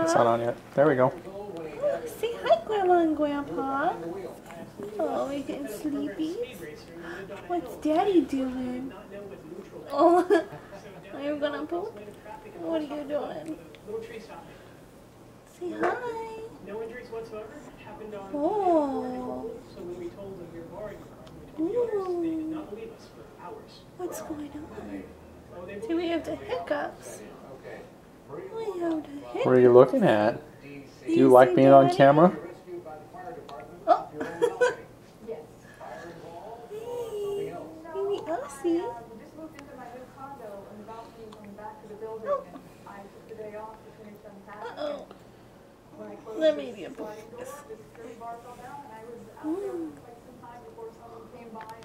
It's not on yet. There we go. Oh, say hi, Grandma and Grandpa. Oh, we're getting sleepy. What's Daddy doing? Oh, are you gonna poop? What are you doing? Say hi. No injuries whatsoever. Happened on Oh. So when we told them your bar, they Ooh. did not believe us for hours. What's going on? Do we have the hiccups? We have the hiccups. What are you looking at? Do you like being on camera? Oh. Hey, baby Elsie. Just moved into my new condo and the balcony's on the back of the building, Oh. and I took the day off to finish unpacking. Uh-oh. When I closed Let the me be a sliding door, bonus. this dirty bar fell down, and I was out there for quite some time before someone came by.